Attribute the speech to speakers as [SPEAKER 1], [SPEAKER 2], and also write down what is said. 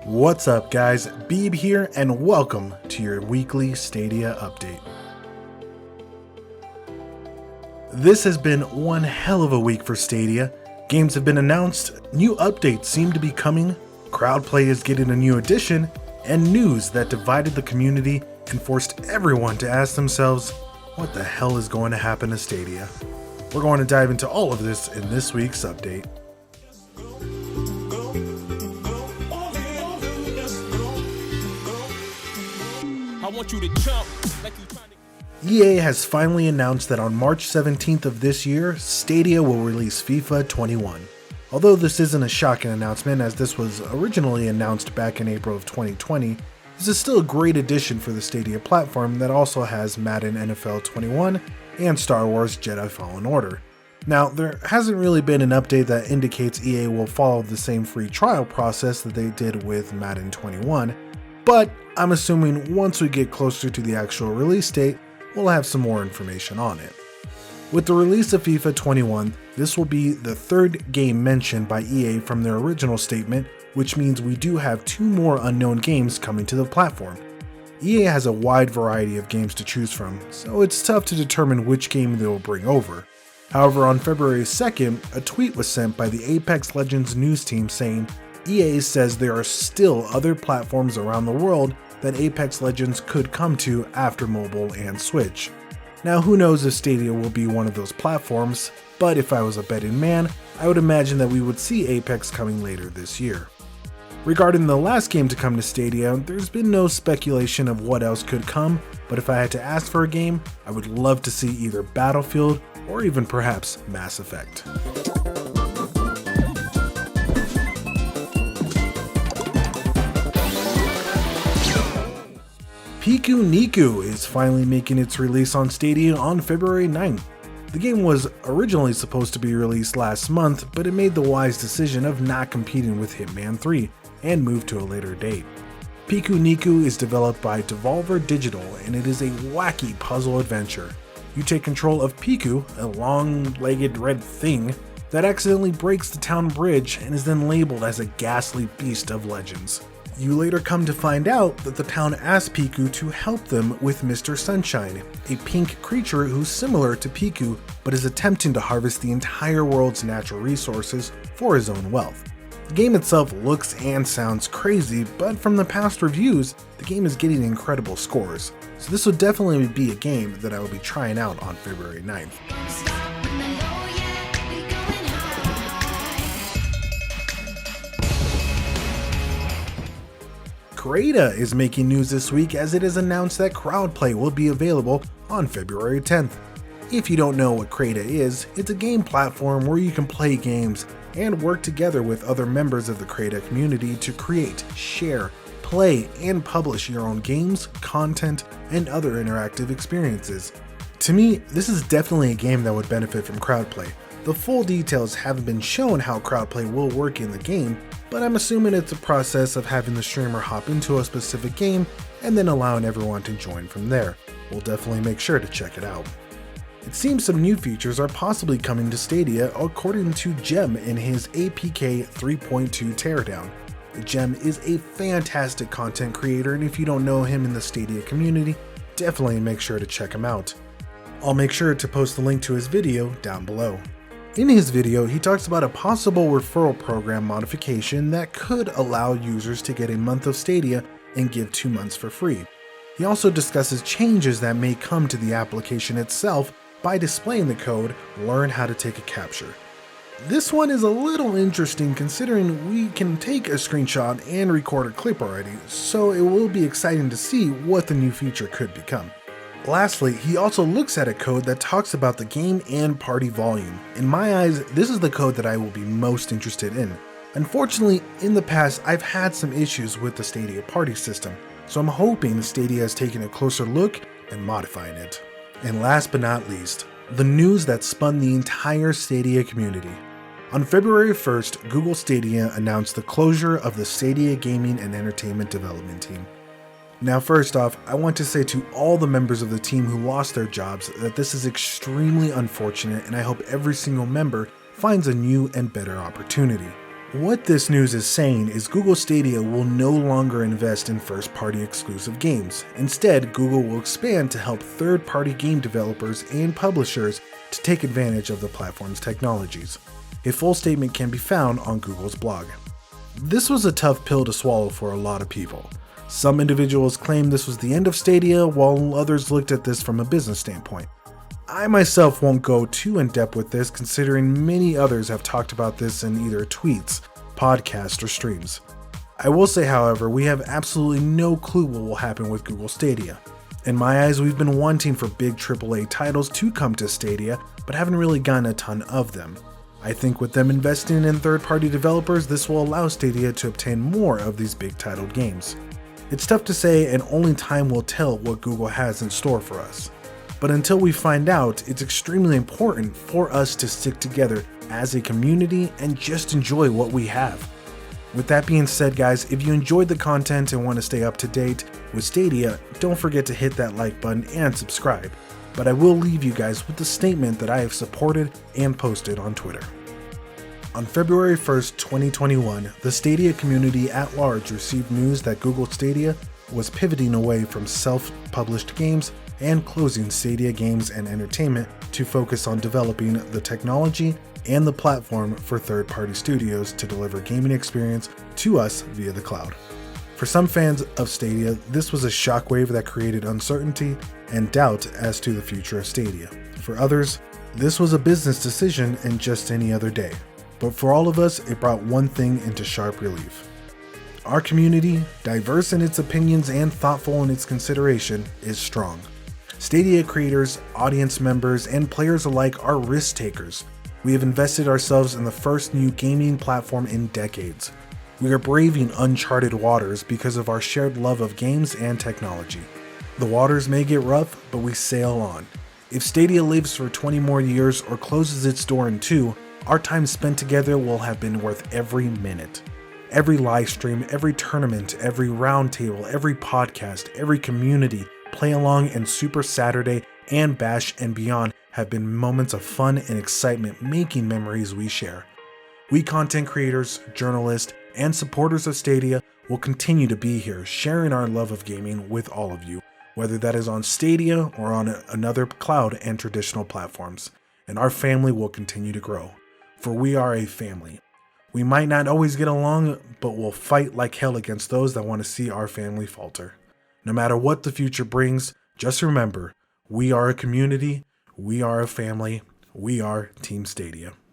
[SPEAKER 1] What's up guys, Beeb here and welcome to your weekly Stadia update. This has been one hell of a week for Stadia. Games have been announced, new updates seem to be coming, crowdplay is getting a new edition, and news that divided the community and forced everyone to ask themselves, what the hell is going to happen to Stadia? We're going to dive into all of this in this week's update.
[SPEAKER 2] I want you to jump like you trying to...
[SPEAKER 1] EA has finally announced that on March 17th of this year, Stadia will release FIFA 21. Although this isn't a shocking announcement as this was originally announced back in April of 2020, this is still a great addition for the Stadia platform that also has Madden NFL 21 and Star Wars Jedi Fallen Order. Now, there hasn't really been an update that indicates EA will follow the same free trial process that they did with Madden 21, but I'm assuming once we get closer to the actual release date, we'll have some more information on it. With the release of FIFA 21, this will be the third game mentioned by EA from their original statement, which means we do have two more unknown games coming to the platform. EA has a wide variety of games to choose from, so it's tough to determine which game they will bring over. However, on February 2nd, a tweet was sent by the Apex Legends news team saying, EA says there are still other platforms around the world that Apex Legends could come to after mobile and Switch. Now who knows if Stadia will be one of those platforms, but if I was a betting man, I would imagine that we would see Apex coming later this year. Regarding the last game to come to Stadia, there's been no speculation of what else could come, but if I had to ask for a game, I would love to see either Battlefield or even perhaps Mass Effect. Pikuniku is finally making its release on Stadia on February 9th. The game was originally supposed to be released last month, but it made the wise decision of not competing with Hitman 3 and moved to a later date. Pikuniku is developed by Devolver Digital and it is a wacky puzzle adventure. You take control of Piku, a long-legged red thing that accidentally breaks the town bridge and is then labeled as a ghastly beast of legends. You later come to find out that the town asked Piku to help them with Mr. Sunshine, a pink creature who's similar to Piku but is attempting to harvest the entire world's natural resources for his own wealth. The game itself looks and sounds crazy, but from the past reviews, the game is getting incredible scores, so this would definitely be a game that I will be trying out on February 9th. Creda is making news this week as it is announced that crowdplay will be available on February 10th. If you don't know what Creda is, it's a game platform where you can play games and work together with other members of the Creda community to create, share, play, and publish your own games, content, and other interactive experiences. To me, this is definitely a game that would benefit from crowdplay. The full details haven't been shown how crowdplay will work in the game, but I'm assuming it's a process of having the streamer hop into a specific game and then allowing everyone to join from there. We'll definitely make sure to check it out. It seems some new features are possibly coming to Stadia according to Gem in his APK 3.2 Teardown. Gem is a fantastic content creator and if you don't know him in the Stadia community, definitely make sure to check him out. I'll make sure to post the link to his video down below. In his video, he talks about a possible referral program modification that could allow users to get a month of Stadia and give 2 months for free. He also discusses changes that may come to the application itself by displaying the code "Learn how to take a capture." This one is a little interesting considering we can take a screenshot and record a clip already, so it will be exciting to see what the new feature could become. Lastly, he also looks at a code that talks about the game and party volume. In my eyes, this is the code that I will be most interested in. Unfortunately, in the past, I've had some issues with the Stadia party system, so I'm hoping Stadia has taken a closer look and modifying it. And last but not least, the news that spun the entire Stadia community. On February 1st, Google Stadia announced the closure of the Stadia Gaming and Entertainment Development Team. Now first off, I want to say to all the members of the team who lost their jobs that this is extremely unfortunate and I hope every single member finds a new and better opportunity. What this news is saying is Google Stadia will no longer invest in first-party exclusive games. Instead, Google will expand to help third-party game developers and publishers to take advantage of the platform's technologies. A full statement can be found on Google's blog. This was a tough pill to swallow for a lot of people. Some individuals claimed this was the end of Stadia, while others looked at this from a business standpoint. I myself won't go too in-depth with this, considering many others have talked about this in either tweets, podcasts, or streams. I will say, however, we have absolutely no clue what will happen with Google Stadia. In my eyes, we've been wanting for big AAA titles to come to Stadia, but haven't really gotten a ton of them. I think with them investing in third-party developers, this will allow Stadia to obtain more of these big titled games. It's tough to say, and only time will tell what Google has in store for us. But until we find out, it's extremely important for us to stick together as a community and just enjoy what we have. With that being said, guys, if you enjoyed the content and want to stay up to date with Stadia, don't forget to hit that like button and subscribe. But I will leave you guys with the statement that I have supported and posted on Twitter. On February 1st, 2021, the Stadia community at large received news that Google Stadia was pivoting away from self-published games and closing Stadia Games and Entertainment to focus on developing the technology and the platform for third-party studios to deliver gaming experience to us via the cloud. For some fans of Stadia, this was a shockwave that created uncertainty and doubt as to the future of Stadia. For others, this was a business decision and just any other day. But for all of us, it brought one thing into sharp relief. Our community, diverse in its opinions and thoughtful in its consideration, is strong. Stadia creators, audience members, and players alike are risk takers. We have invested ourselves in the first new gaming platform in decades. We are braving uncharted waters because of our shared love of games and technology. The waters may get rough, but we sail on. If Stadia lives for 20 more years or closes its door in 2, our time spent together will have been worth every minute. Every live stream, every tournament, every roundtable, every podcast, every community, play along, and Super Saturday and Bash and beyond have been moments of fun and excitement, making memories we share. We content creators, journalists, and supporters of Stadia will continue to be here, sharing our love of gaming with all of you, whether that is on Stadia or on another cloud and traditional platforms. And our family will continue to grow, for we are a family. We might not always get along, but we'll fight like hell against those that want to see our family falter. No matter what the future brings, just remember, we are a community, we are a family, we are Team Stadia.